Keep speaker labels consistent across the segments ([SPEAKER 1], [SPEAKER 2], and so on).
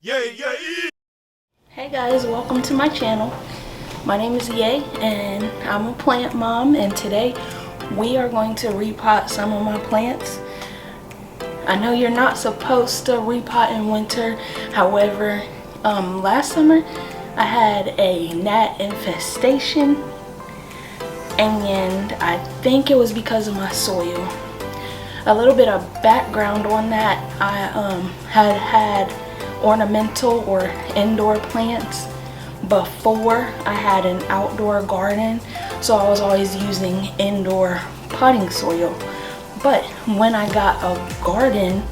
[SPEAKER 1] Hey guys, welcome to my channel. My name is Ye and I'm a plant mom, and today we are going to repot some of my plants. I know you're not supposed to repot in winter, however, last summer I had a gnat infestation and I think it was because of my soil. A little bit of background on that, I had ornamental or indoor plants before I had an outdoor garden, so I was always using indoor potting soil. But when I got a garden,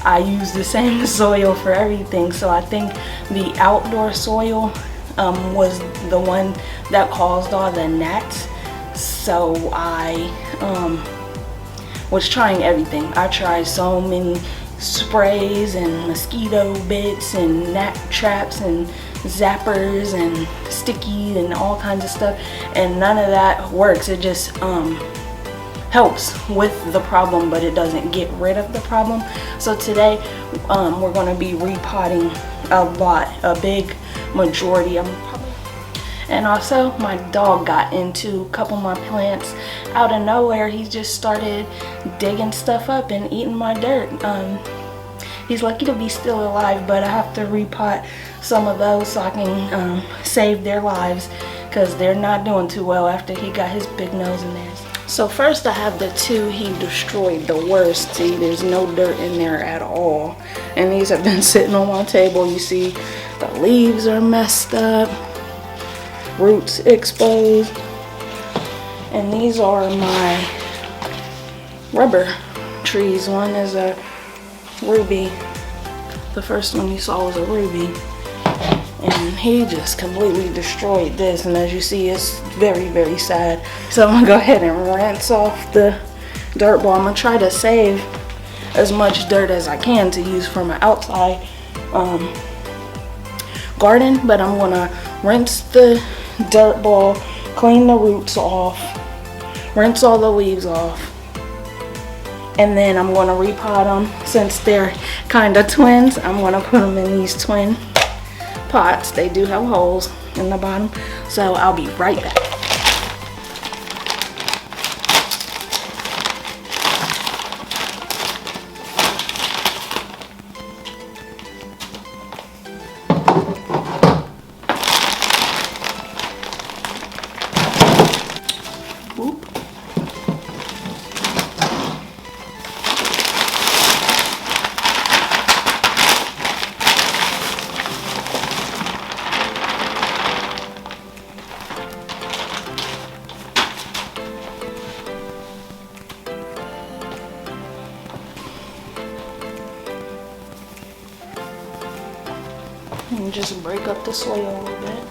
[SPEAKER 1] I used the same soil for everything, so I think the outdoor soil was the one that caused all the gnats. So I was trying everything. I tried so many sprays and mosquito bits and gnat traps and zappers and sticky and all kinds of stuff, and none of that works. It just helps with the problem, but it doesn't get rid of the problem. So today we're going to be repotting a big majority. And also my dog got into a couple of my plants out of nowhere. He just started digging stuff up and eating my dirt. He's lucky to be still alive, but I have to repot some of those so I can save their lives, because they're not doing too well after he got his big nose in theirs. So first I have the two he destroyed the worst. See, there's no dirt in there at all. And these have been sitting on my table. You see the leaves are messed up, roots exposed. And these are my rubber trees. One is a ruby. The first one you saw was a ruby, and he just completely destroyed this, and as you see, it's very sad. So I'm gonna go ahead and rinse off the dirt ball. I'm gonna try to save as much dirt as I can to use for my outside garden, but I'm gonna rinse the dirt ball, clean the roots off, rinse all the leaves off, and then I'm going to repot them. Since they're kind of twins, I'm going to put them in these twin pots. They do have holes in the bottom, so I'll be right back. Whoop. And just break up the soil a little bit.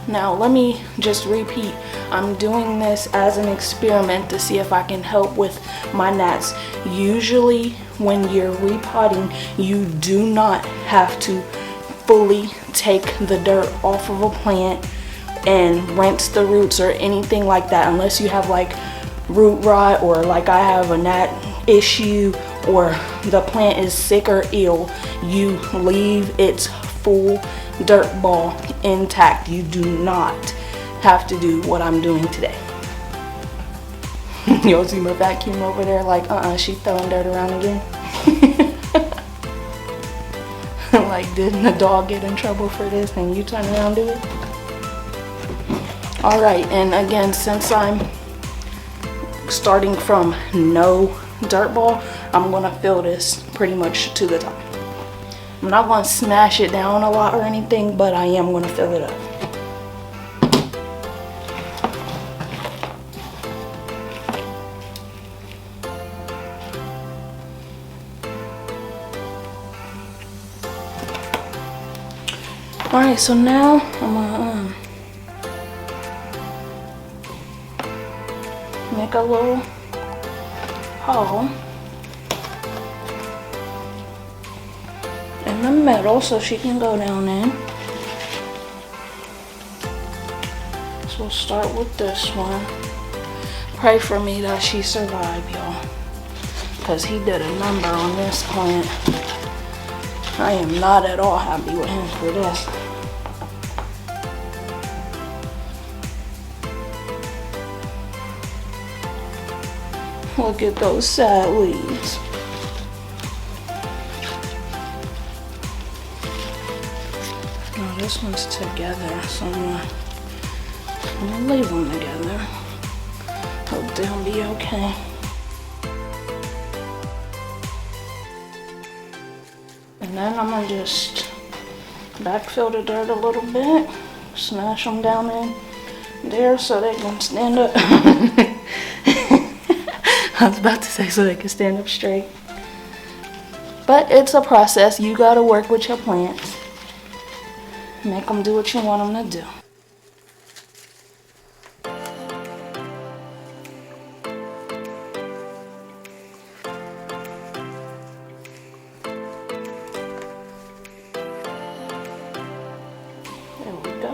[SPEAKER 1] Now let me just repeat, I'm doing this as an experiment to see if I can help with my gnats. Usually when you're repotting, you do not have to fully take the dirt off of a plant and rinse the roots or anything like that, unless you have like root rot, or like I have a gnat issue, or the plant is sick or ill. You leave its full dirt ball intact. You do not have to do what I'm doing today. You'll see my vacuum over there like she's throwing dirt around again. Like, didn't the dog get in trouble for this and you turn around and do it? Alright, and again, since I'm starting from no dirt ball, I'm gonna fill this pretty much to the top. I'm not gonna smash it down a lot or anything, but I am gonna fill it up. Alright, so now I'm gonna make a little hole in the middle so she can go down in. So we'll start with this one. Pray for me that she survived, y'all. Because he did a number on this plant. I am not at all happy with him for this. Look at those sad leaves. Oh, this one's together, so I'm gonna leave them together. Hope they'll be okay. And then I'm gonna just backfill the dirt a little bit, smash them down in there so they can stand up. I was about to say so they can stand up straight. But it's a process. You gotta work with your plants. Make them do what you want them to do. There we go.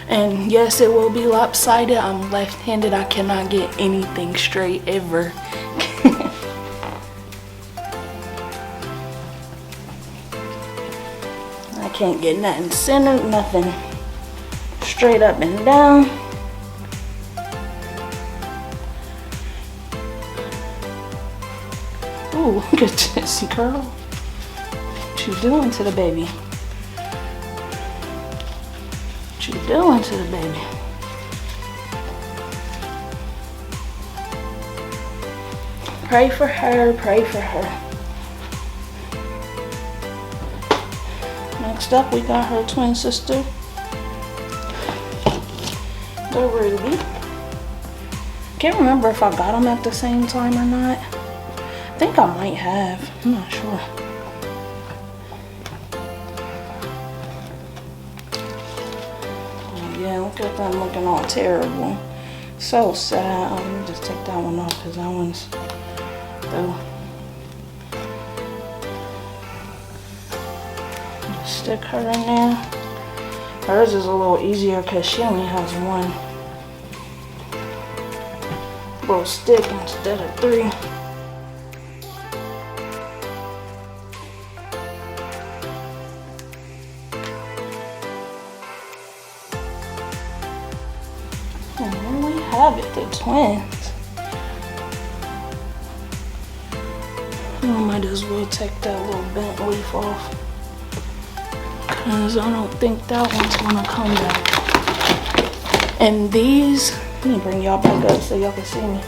[SPEAKER 1] And yes, it will be lopsided. I'm left-handed. I cannot get anything straight ever. I can't get nothing centered, nothing straight up and down. Ooh, look at this girl. What you doing to the baby? What you doing to the baby? Pray for her, pray for her. Next up, we got her twin sister, the Ruby. Can't remember if I got them at the same time or not. I think I might have, I'm not sure. Yeah, look at them looking all terrible. So sad. Oh, let me just take that one off because that one's through. Stick her in there. Hers is a little easier because she only has one little stick instead of 3. And there we have it, the twins. I might as well take that little bent leaf off, because I don't think that one's gonna come back. And these, let me bring y'all back up so y'all can see me.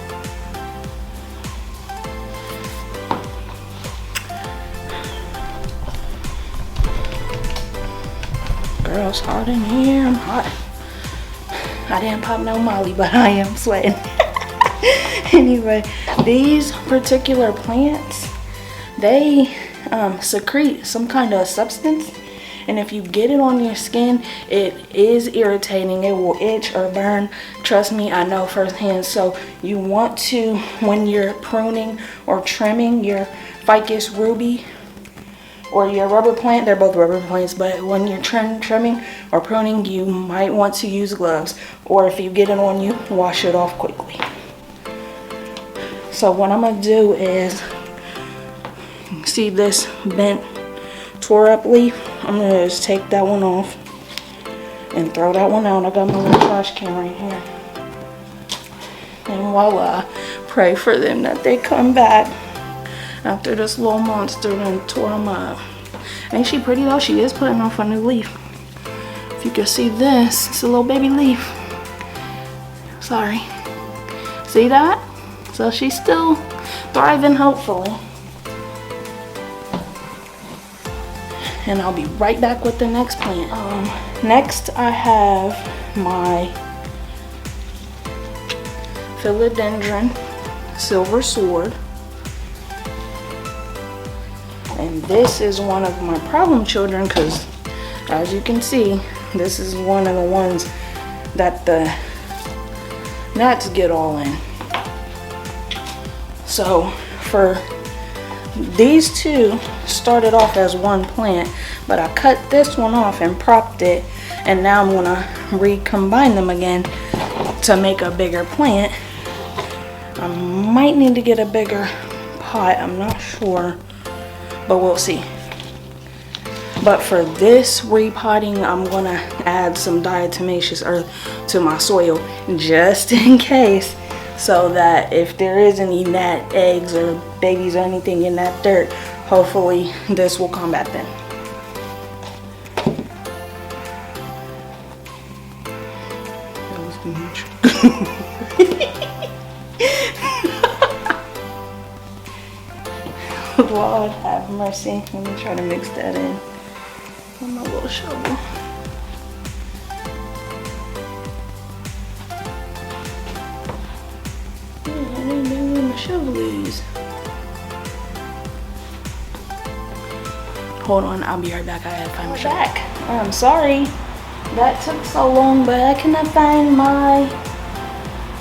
[SPEAKER 1] Girl, it's hot in here, I'm hot. I didn't pop no Molly, but I am sweating. Anyway, these particular plants, they secrete some kind of substance, and if you get it on your skin, it is irritating. It will itch or burn. Trust me, I know firsthand. So you want to, when you're pruning or trimming your ficus ruby or your rubber plant, they're both rubber plants, but when you're trimming or pruning, you might want to use gloves, or if you get it on you, wash it off quickly. So what I'm gonna do is, see this bent, tore up leaf? I'm gonna just take that one off and throw that one out. I got my little trash can right here. And voila, pray for them that they come back after this little monster done tore them up. Ain't she pretty though? She is putting off a new leaf. If you can see this, it's a little baby leaf. Sorry. See that? So she's still thriving, hopefully. And I'll be right back with the next plant. Next I have my philodendron silver sword. And this is one of my problem children because, as you can see, this is one of the ones that the gnats get all in. So for these two started off as one plant, but I cut this one off and propped it, and now I'm gonna recombine them again to make a bigger plant. I might need to get a bigger pot, I'm not sure, but we'll see. But for this repotting, I'm gonna add some diatomaceous earth to my soil just in case, so that if there is any gnat eggs or babies or anything in that dirt, hopefully this will combat them. That was huge. Lord have mercy. Let me try to mix that in with my little shovel. I didn't know where my shovel is. Hold on, I'll be right back. I gotta find my shovel. I'm sorry that took so long, but I cannot find my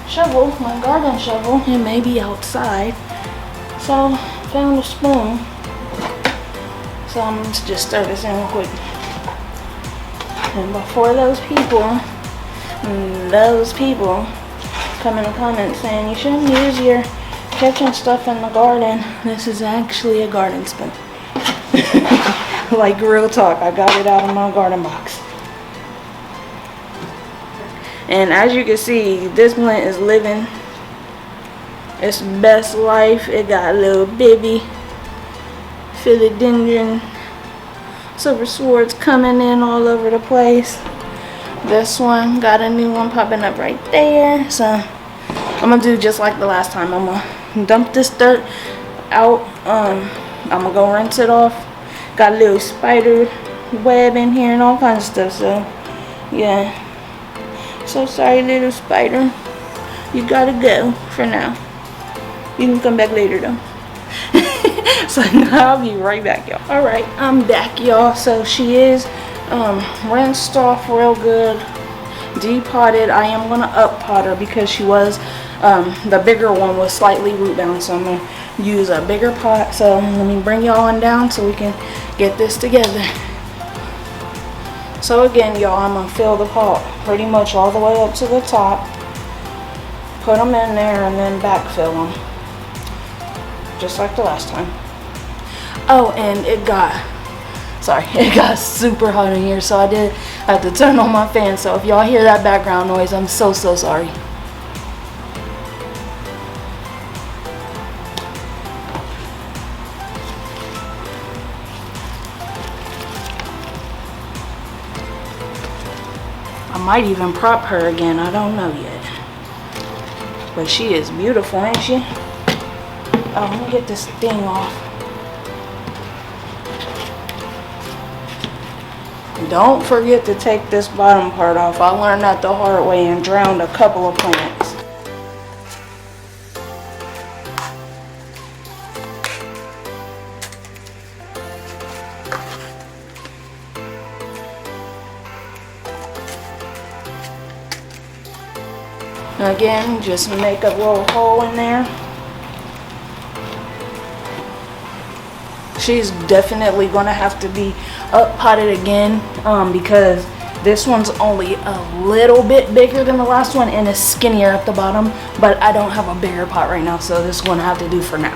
[SPEAKER 1] shovel, my garden shovel. It may be outside. So found a spoon. So I'm gonna just stir this in real quick. And before those people come in the comments saying you shouldn't use your kitchen stuff in the garden, this is actually a garden spoon. Like real talk, I got it out of my garden box. And as you can see, this plant is living its best life. It got a little baby philodendron silver swords coming in all over the place. This one got a new one popping up right there. So I'm gonna do just like the last time. I'm gonna dump this dirt out. I'm gonna go rinse it off. Got a little spider web in here and all kinds of stuff. So yeah, so sorry little spider, you gotta go for now. You can come back later though. So I'll be right back, y'all. Alright, I'm back, y'all. So she is rinsed off real good, depotted. I am gonna up pot her because she was the bigger one was slightly root bound, so I'm gonna use a bigger pot. So let me bring y'all on down so we can get this together. So again, y'all, I'm gonna fill the pot pretty much all the way up to the top, put them in there, and then backfill them just like the last time. Oh, and it got super hot in here, so I did have to turn on my fan. So if y'all hear that background noise, I'm so sorry. I might even prop her again, I don't know yet. But she is beautiful, ain't she? Oh, let me get this thing off. Don't forget to take this bottom part off. I learned that the hard way and drowned a couple of plants. Again, just make a little hole in there. She's definitely gonna have to be up potted again because this one's only a little bit bigger than the last one and is skinnier at the bottom, but I don't have a bigger pot right now, so this is gonna have to do for now.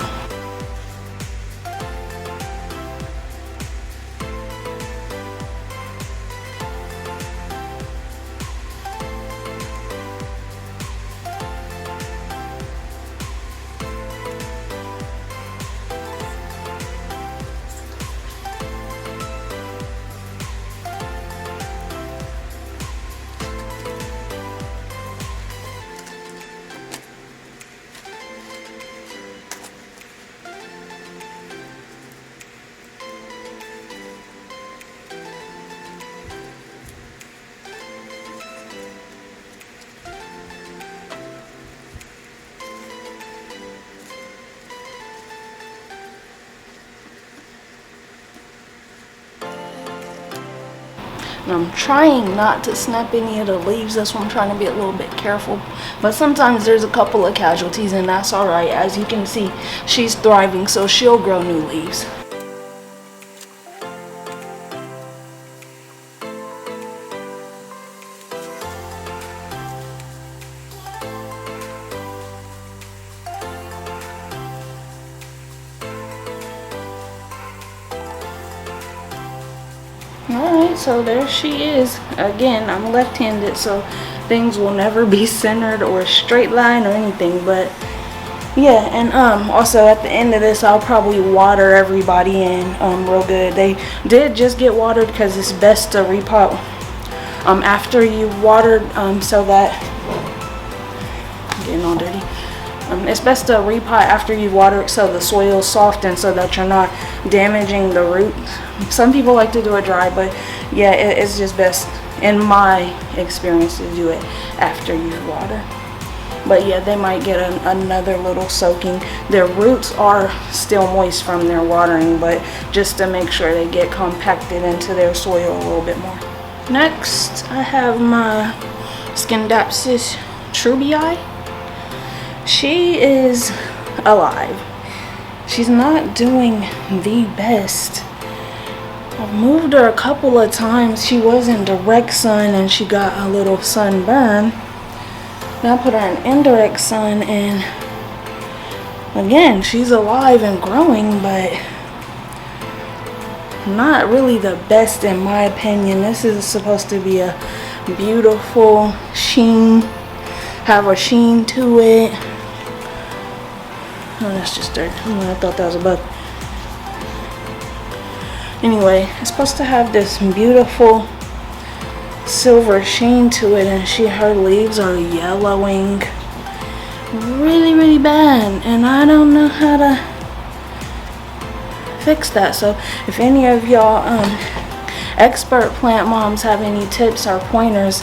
[SPEAKER 1] And I'm trying not to snap any of the leaves. That's why I'm trying to be a little bit careful. But sometimes there's a couple of casualties, and that's alright. As you can see, she's thriving, so she'll grow new leaves. Alright, so there she is. Again, I'm left-handed, so things will never be centered or straight line or anything. But yeah, and also at the end of this, I'll probably water everybody in real good. They did just get watered because it's best to repot after you watered, so that I'm getting all dirty. It's best to repot after you water it so the soil's soft and so that you're not damaging the roots. Some people like to do it dry, but yeah, it's just best in my experience to do it after you water. But yeah, they might get another little soaking. Their roots are still moist from their watering, but just to make sure they get compacted into their soil a little bit more. Next, I have my Scindapsus trubii. She is alive. She's not doing the best. I've moved her a couple of times. She was in direct sun and she got a little sunburn. Now I put her in indirect sun, and again, she's alive and growing, but not really the best in my opinion. This is supposed to be a beautiful sheen, have a sheen to it. Oh, that's just dirt. I thought that was a bug. Anyway, it's supposed to have this beautiful silver sheen to it, and her leaves are yellowing really bad, and I don't know how to fix that. So if any of y'all expert plant moms have any tips or pointers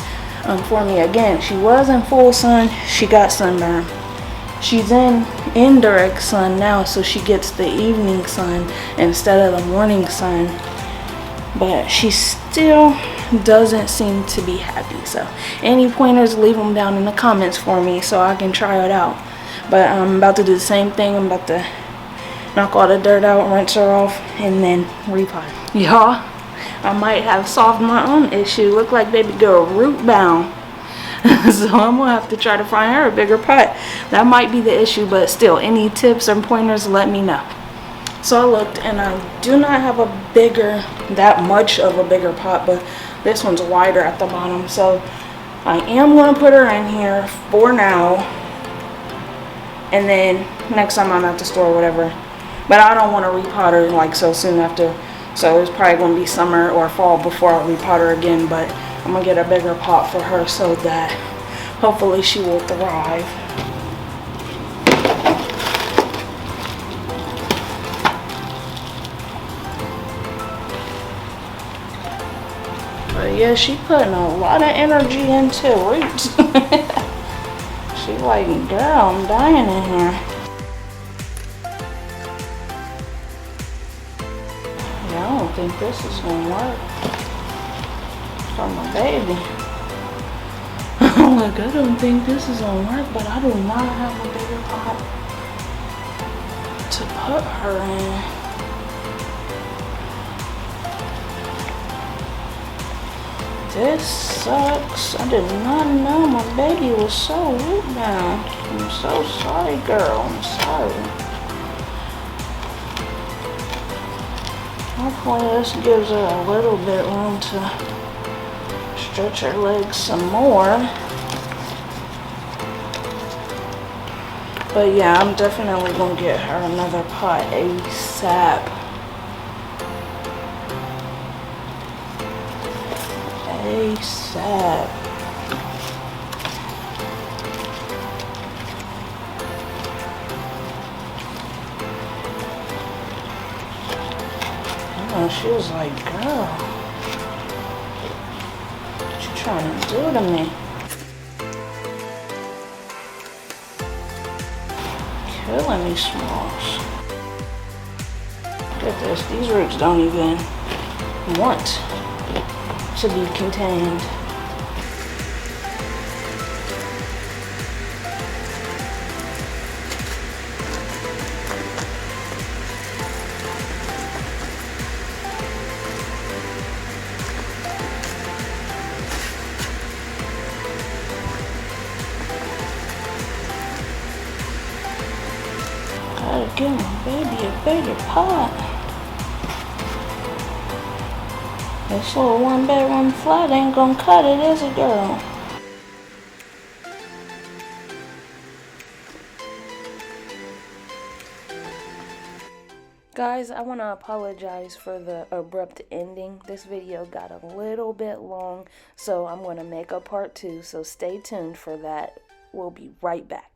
[SPEAKER 1] for me. Again, she was in full sun, she got sunburn. She's in indirect sun now, so she gets the evening sun instead of the morning sun, but she still doesn't seem to be happy. So any pointers, leave them down in the comments for me so I can try it out. But I'm about to do the same thing. I'm about to knock all the dirt out, rinse her off, and then repot. Y'all, I might have solved my own issue. Look like baby girl root bound. So I'm gonna have to try to find her a bigger pot. That might be the issue, but still, any tips or pointers, let me know. So I looked, and I do not have that much of a bigger pot, but this one's wider at the bottom. So I am gonna put her in here for now, and then next time I'm at the store or whatever. But I don't want to repot her like so soon after. So it's probably gonna be summer or fall before I repot her again. But I'm gonna get a bigger pot for her so that hopefully she will thrive. But yeah, she putting a lot of energy into roots. She like, girl, I'm dying in here. Yeah, I don't think this is gonna work for my baby. Like, I don't think this is gonna work, but I do not have a bigger pot to put her in. This sucks. I did not know my baby was so root bound. I'm so sorry, girl. I'm sorry. Hopefully this gives her a little bit room to stretch her legs some more. But yeah, I'm definitely gonna get her another pot ASAP. ASAP. Oh, she was like, girl, what you trying to do to me? Killing me, Smalls. Look at this. These roots don't even want to be contained. Gotta give my baby a bigger pot. This little 1-bedroom flat ain't gonna cut it, is it, girl? Guys, I want to apologize for the abrupt ending. This video got a little bit long, so I'm going to make a part 2, so stay tuned for that. We'll be right back.